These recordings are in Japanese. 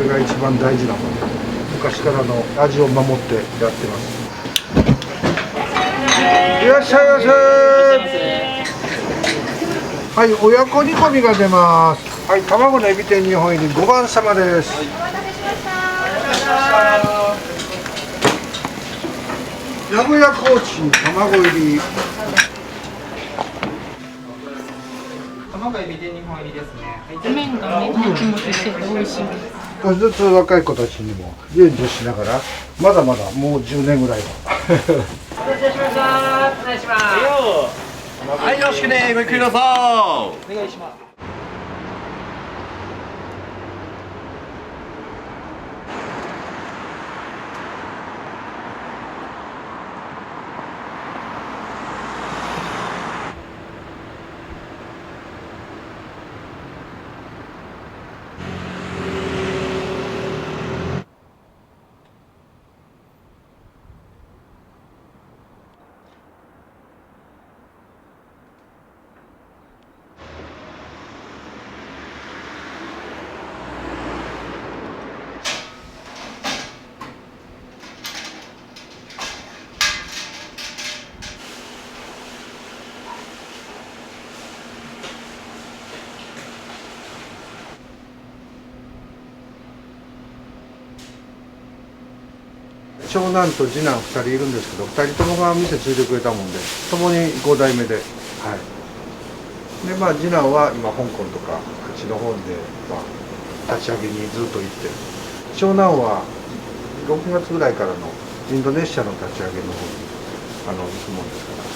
れが一番大事なもので、昔からの味を守ってやってます。いらっしゃいませ。はい、親子煮込みが出ます。はい、卵のエビ天2本入り5番様です。名古屋コーチ卵入り。卵エビ天2本入りですね。麺がね、もちもちしてて美味しい。少しずつ若い子たちにも伝授しながら、まだまだもう10年ぐらいは。お待たせしました。お願いします。はい、よろしくね、ごゆっくりどうぞ。お願いします。長男と次男2人いるんですけど、2人ともが店継いでくれたもんで、共に5代目で、はい。で、まあ次男は今香港とかあっちの方で、まあ、立ち上げにずっと行って、長男は6月ぐらいからのインドネシアの立ち上げの方に行くもんですから。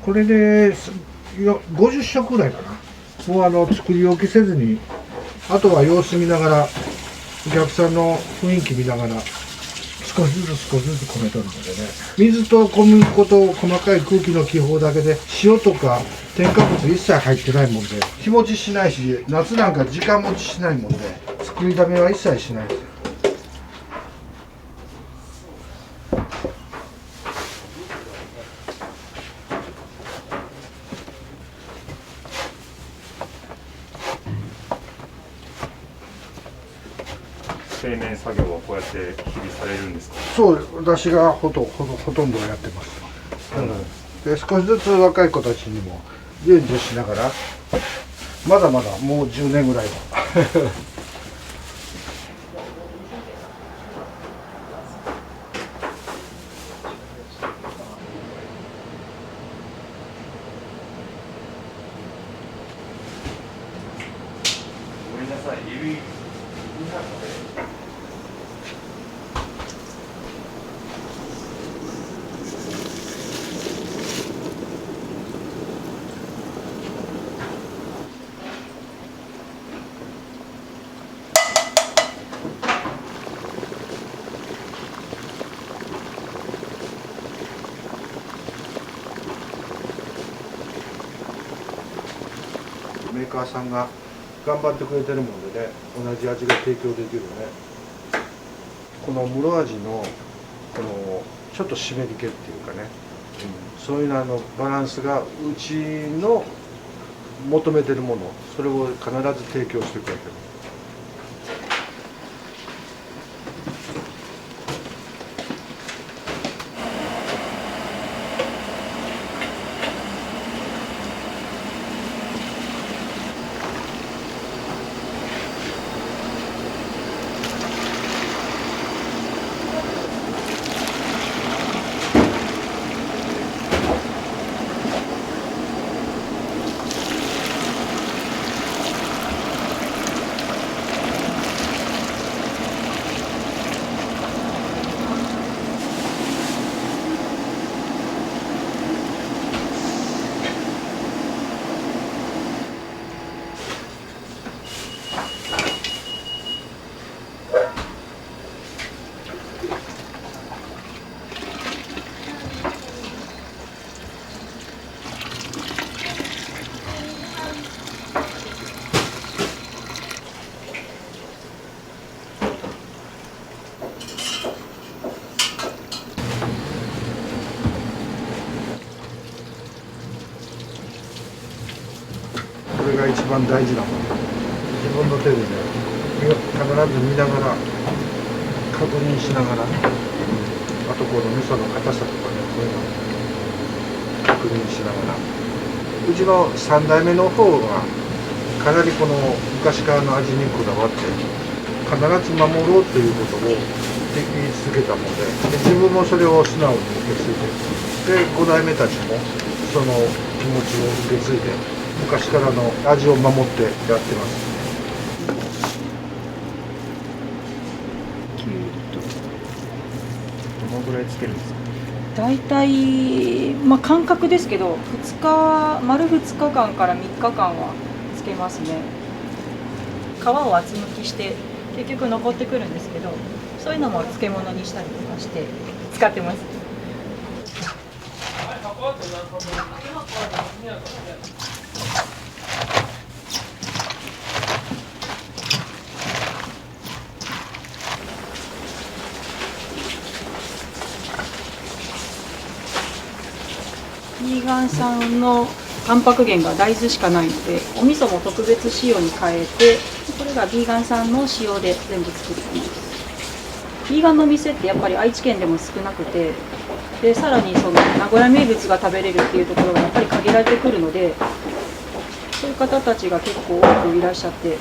これで50食ぐらいかな。もう作り置きせずに、あとは様子見ながら、お客さんの雰囲気見ながら、少しずつ米取るのでね。水と小麦粉と細かい空気の気泡だけで、塩とか添加物一切入ってないもんで、日持ちしないし、夏なんか時間持ちしないもんで、作りだめは一切しないですよ。製麺作業はこうやって日々されるんですか？そう、私がほとんどやってます。で、少しずつ若い子たちにも伝授しながら、まだまだもう10年ぐらいは。ごめんなさい、指2本で。メーカーさんが頑張ってくれてるものでね、同じ味が提供できるね。この室味のこのちょっと湿り気っていうかね、そういうのバランスがうちの求めてるもの、それを必ず提供してくれてる。が一番大事なもの。自分の手でね、必ず見ながら確認しながら、あとこの味噌の硬さとかね、そういうの確認しながら。うちの3代目の方がかなりこの昔からの味にこだわって必ず守ろうということを言い続けたもので、自分もそれを素直に受け継いで、5代目たちもその気持ちを受け継いで昔からの味を守ってやってます。どのぐらいつけるんですか？大体、感覚ですけど丸2日間から3日間はつけますね。皮を厚むきして結局残ってくるんですけど、そういうのも漬物にしたりとかして使ってます。ビーガン産のタンパク源が大豆しかないので、お味噌も特別塩に変えて、これがビーガン産の塩で全部作ってます。ビーガンの店ってやっぱり愛知県でも少なくて、でさらにその名古屋名物が食べれるっていうところがやっぱり限られてくるので、そういう方たちが結構多くいらっしゃって。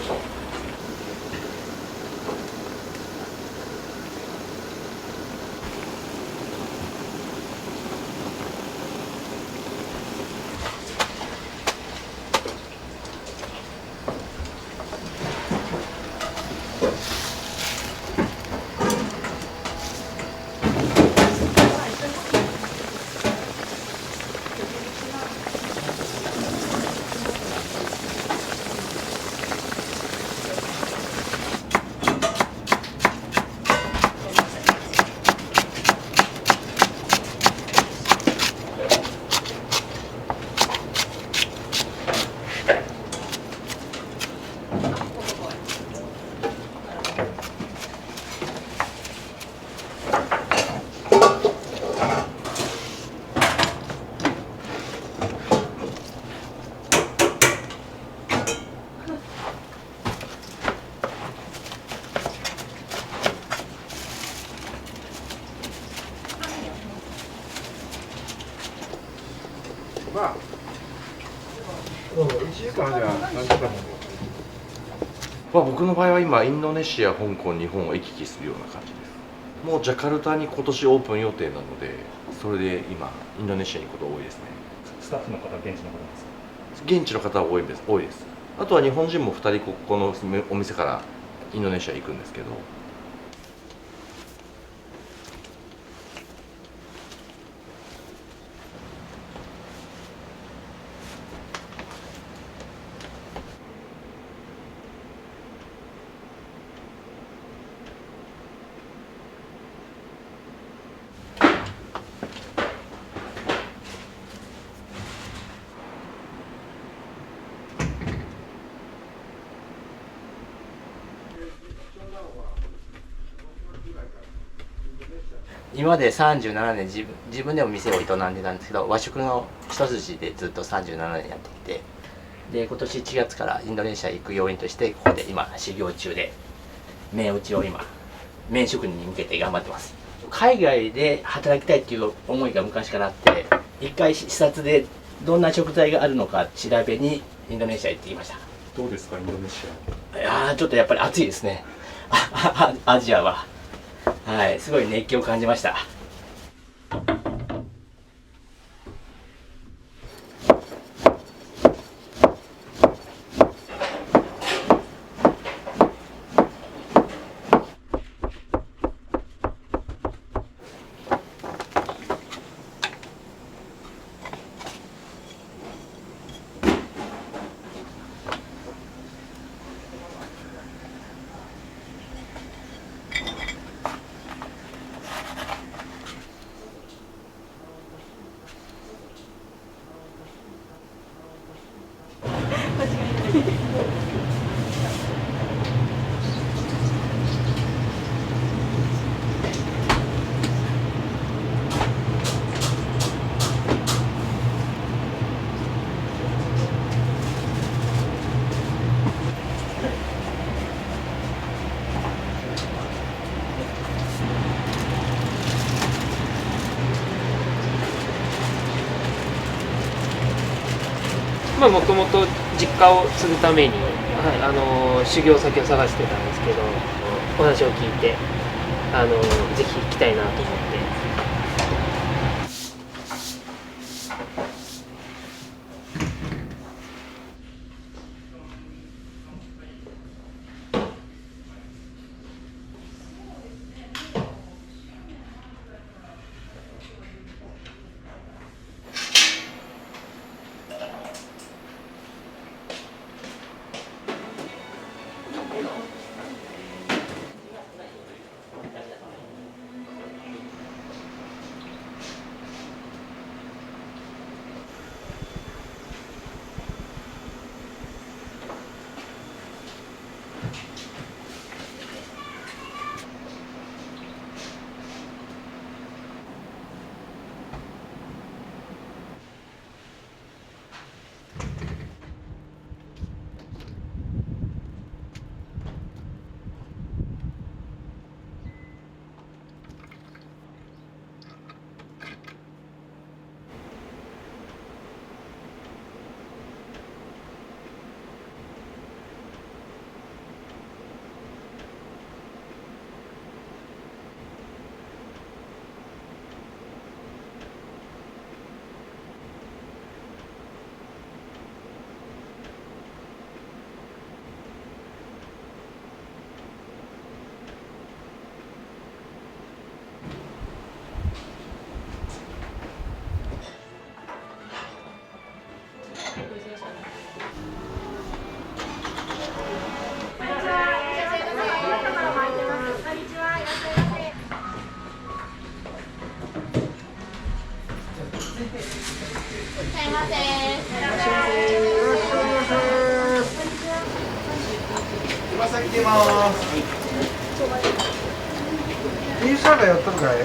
1時間じゃ何時間も。僕の場合は今インドネシア、香港、日本を行き来するような感じです。もうジャカルタに今年オープン予定なので、それで今インドネシアに行くこと多いですね。スタッフの方、現地の方ですか？現地の方は多いです。あとは日本人も2人ここのお店からインドネシア行くんですけど。今まで37年自分でも店を営んでたんですけど、和食の一筋でずっと37年やってきて、で今年1月からインドネシア行く要員としてここで今修行中で、麺打ちを今麺職人に向けて頑張ってます。海外で働きたいっていう思いが昔からあって、一回視察でどんな食材があるのか調べにインドネシア行ってきました。どうですか、インドネシア？いやー、ちょっとやっぱり暑いですね。アジアは。はい、すごい熱気を感じました。もともと実家を継ぐために、はい、修行先を探してたんですけど、お話を聞いてぜひ行きたいなと思って。インスタがやったのかい？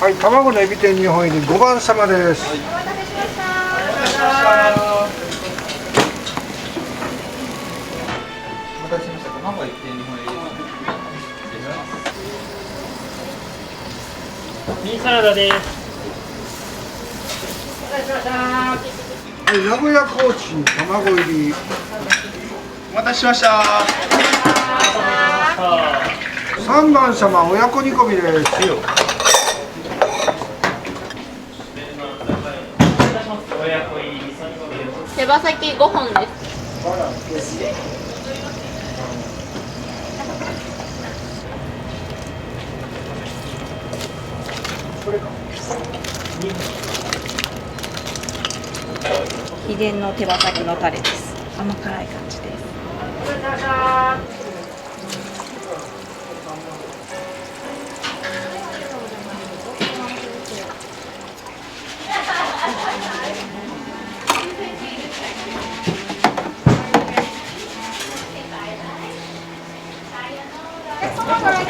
はい、卵のエビ天2本入り5番様です。お待たせしました。卵1点2本入りです。失礼します。ミニサラダです。はい、名古屋コーチン卵入り。お待たせしました。3番様親子煮込みです。手羽先5本です。秘伝の手羽先のタレです。甘辛い感じです。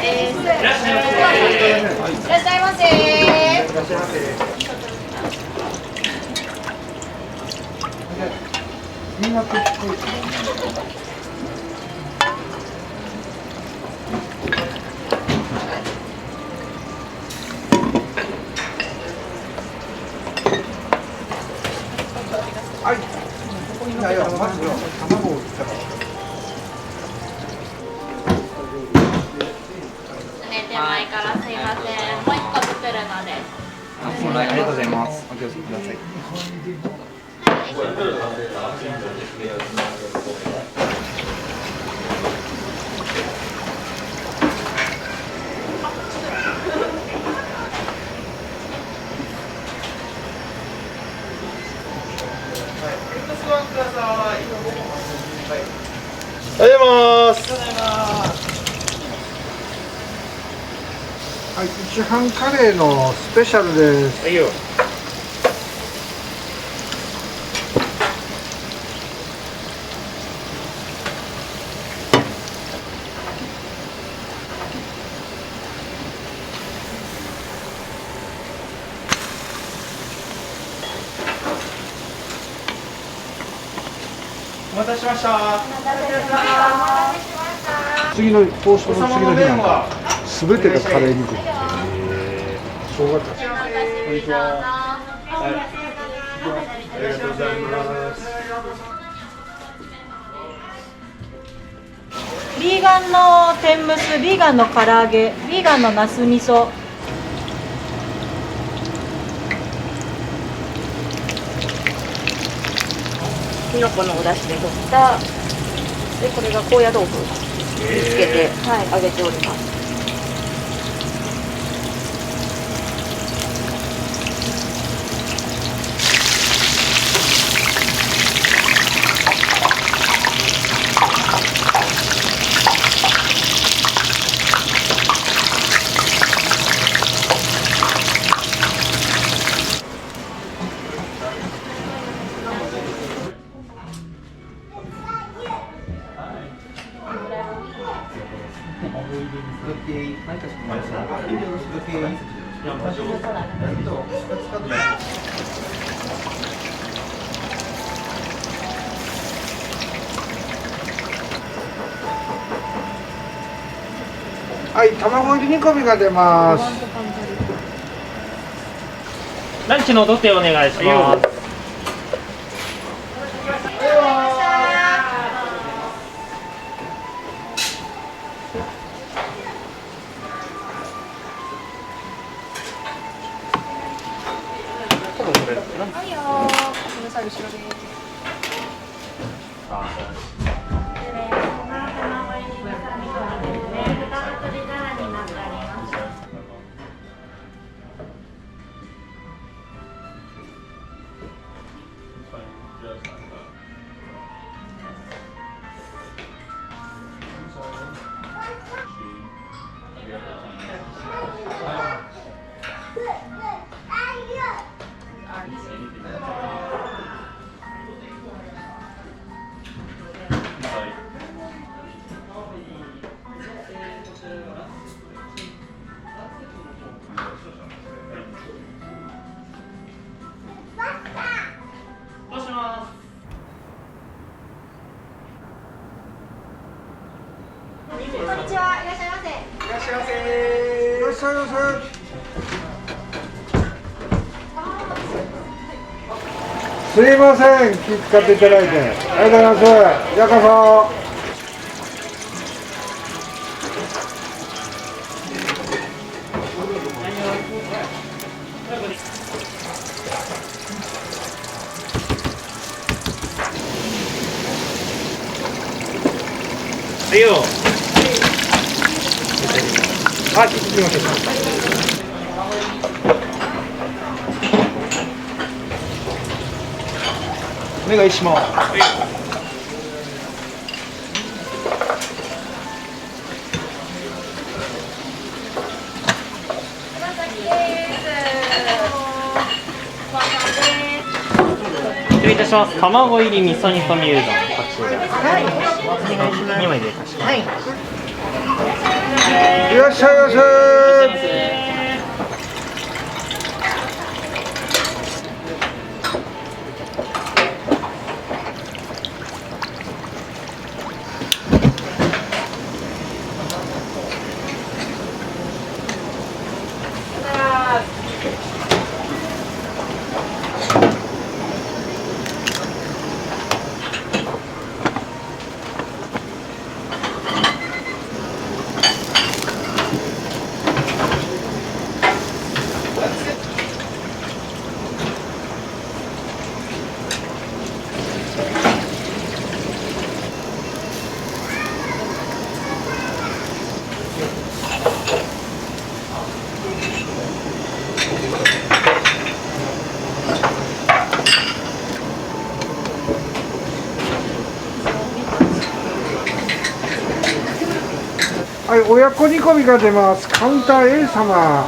いらっしゃいませ。はい。いやいや、まず卵を切ったら。手前からすいません。もう一個作るのです。ありがとうございます。お気をつけください。ございます。はい、一飯カレーのスペシャルです。はいよ。お待たせしました。次のトーストの次の日なんかは全てがカレーに来る。正月。こんにちは。ありがとうございます。ビーガンの天むす、ビーガンの唐揚げ、ビーガンのナス味噌。きのこのお出汁で取った。で、これが高野豆腐につけて、はい、揚げております。はい、卵入り煮込みが出ます。ランチのお取ってお願いします。はいよー。この際後ろです。こんにちは。いらっしゃいませ。いらっしゃいませ。いらっしゃいませ。すいません、気使っていただいてありがとうございます。ようこそ。はいよ。あ、切ってみましょうか。お願いします。失礼いたします。卵入り味噌煮込みうどん、こちら。はい。2枚でかしこまりました。いらっしゃいませ。はい、親子煮込みが出ます。カウンター A 様。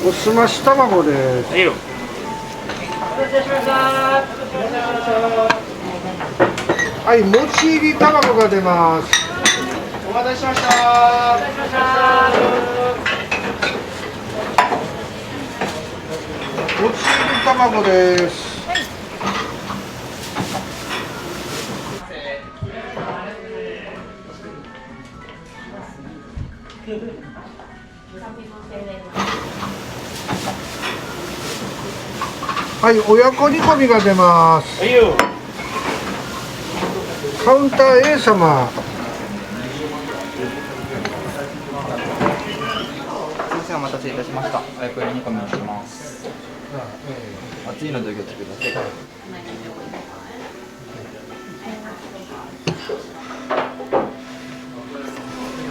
おすまし卵です。はい、もち入り卵が出ます。お待たせしました。もち入り卵です。はい、親子煮込みが出ます。カウンター A 様。お待たせいたしました。親子煮込みにします。熱いのでお気をつけください。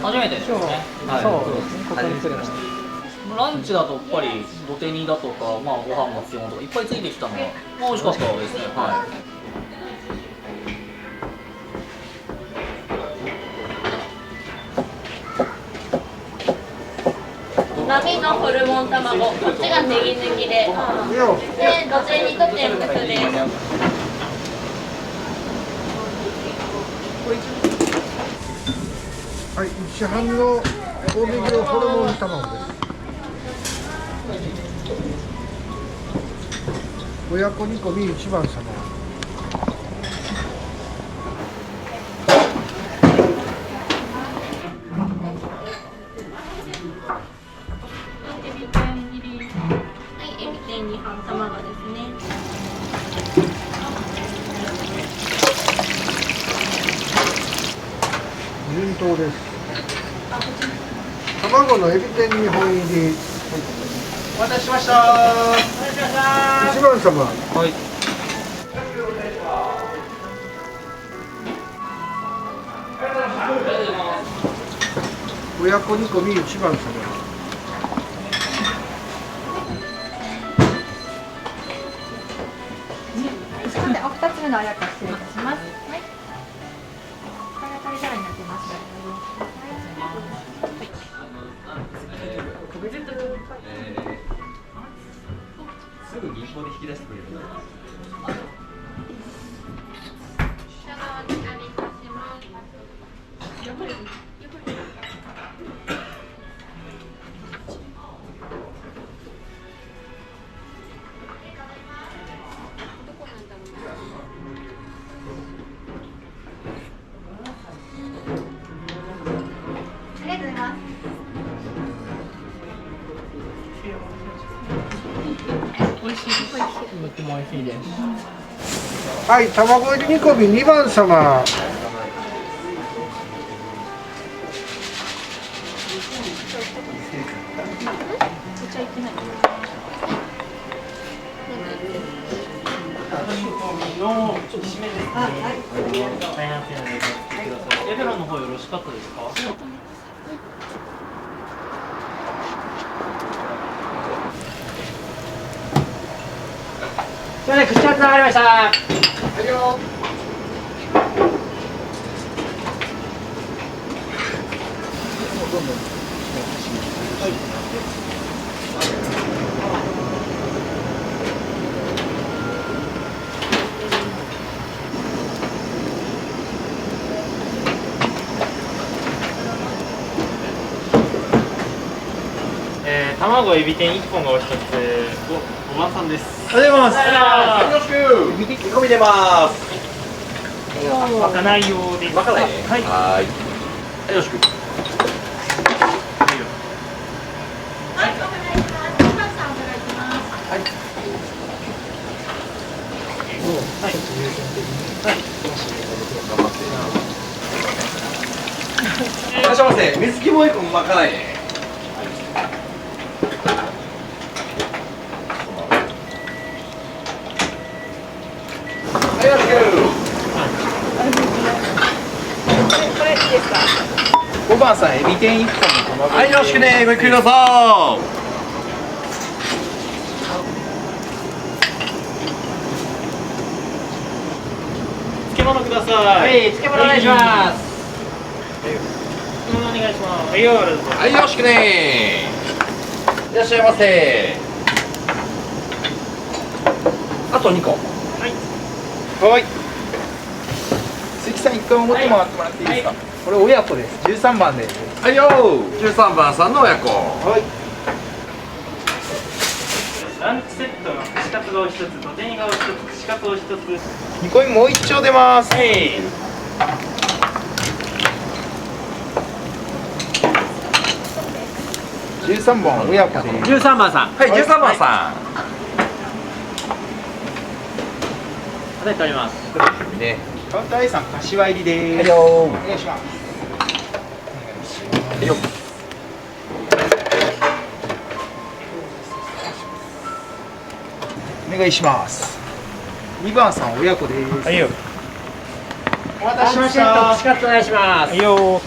初めてですね。はい、そうですね。ここに来れました。ランチだとやっぱり土手煮だとか、まあご飯も基本とかいっぱいついてきたのが、まあ美味しかったですね。はい。波のホルモン卵、こっちがネギ抜きで、で、どちらにとって複数です。はい、市販の神戸牛ホルモン卵です。親子煮込み1番様。順当です。卵のエビ天2本入り。お待たせしました。1番様。はい。親子煮込み1番様。お二つ目のあやか失礼いたします。はい。これがタレ皿になってます。すぐ銀行で引き出してくれる。も美味しいです。はい、卵入り煮込み2番様。エフェロンの方よろしかったですか？すみません、口がつながりました。はいよ。卵エビ天1本がお一つ、おばさんです。おはようございます。よろしく。煮込み出ます。まかない用です。まかないね。はい。はい。よろしく。いらっしゃいませ。水木も1個まかないね。これいいですか？ご番さんエビ天1本の卵。はい、よろしくね、ごゆっくりどうぞ。漬物ください。はい、漬物お願いします。漬物お願いします。はい、よろしく。はい、よろしくね。いらっしゃいませ。あと2個。はい。鈴木さん1回持ってもらってもらっていいですか。これ親子です。13番です。はいよー、13番さんの親子。はい。ランチセットの串カツがお一つ、土手煮がお一つ、串カツお一つ。煮込みもう一丁出ます。はい。13番親子です。13番さん。はい、13番さん。はい、取ります。ね。カウンター A さん柏入りです。はいよー。お願いします。よっ。お願いします。2番さん親子です。はいよ。お待たせしました。串カツお願いします。はいよ。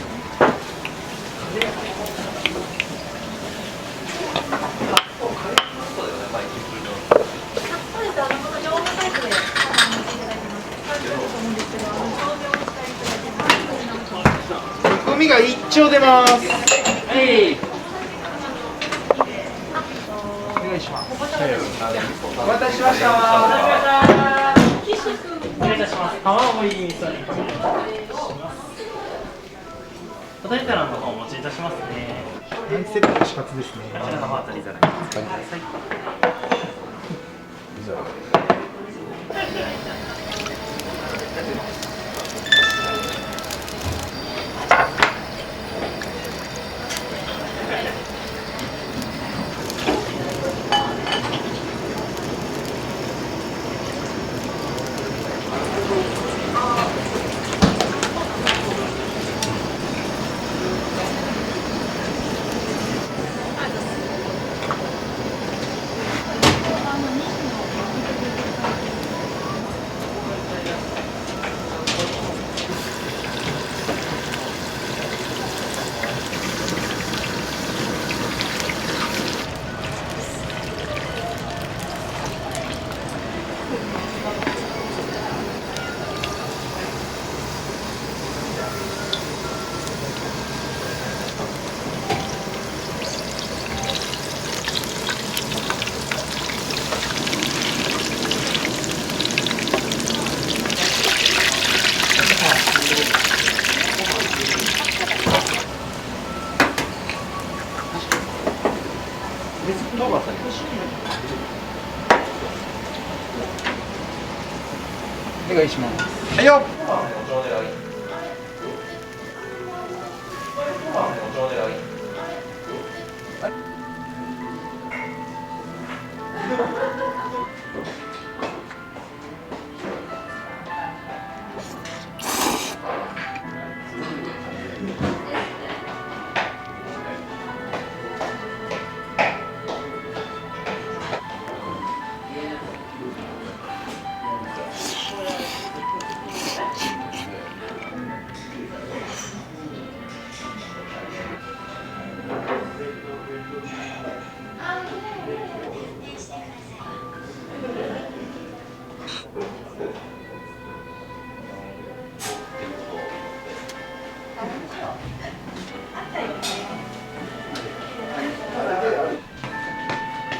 煮込みが1丁出ます。はい。お願いします。お待たせしました。お願いいたします。卵入り味噌煮込み。ホタルタラの方お持ちいたしますね。ランチセットの串カツですね。こちらの方当たり皿にお使いください。お願いします。はいよ。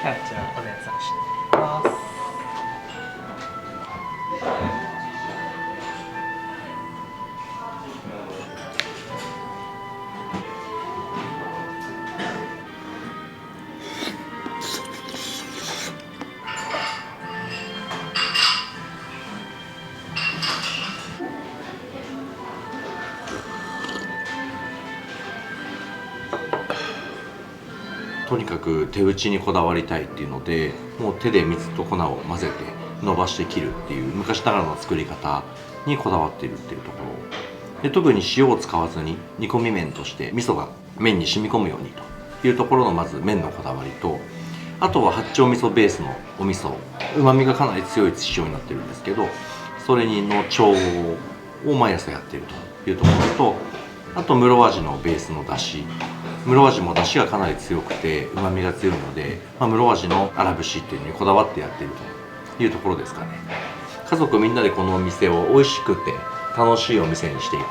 はい、じゃあお願いします。とにかく手打ちにこだわりたいっていうので、もう手で水と粉を混ぜて伸ばして切るっていう昔ながらの作り方にこだわっているっていうところで、特に塩を使わずに煮込み麺として味噌が麺に染み込むようにというところのまず麺のこだわりと、あとは八丁味噌ベースのお味噌、うまみがかなり強い塩になってるんですけど、それにの調合を毎朝やっているというところと、あと室味のベースのだし、室味もだしがかなり強くてうまみが強いので、室味の荒節っていうのにこだわってやってるというところですかね。家族みんなでこのお店を美味しくて楽しいお店にしていこ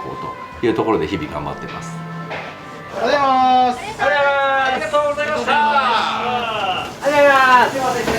うというところで日々頑張ってます。ありがとうございます。ありがとうございました。ありがとうございます。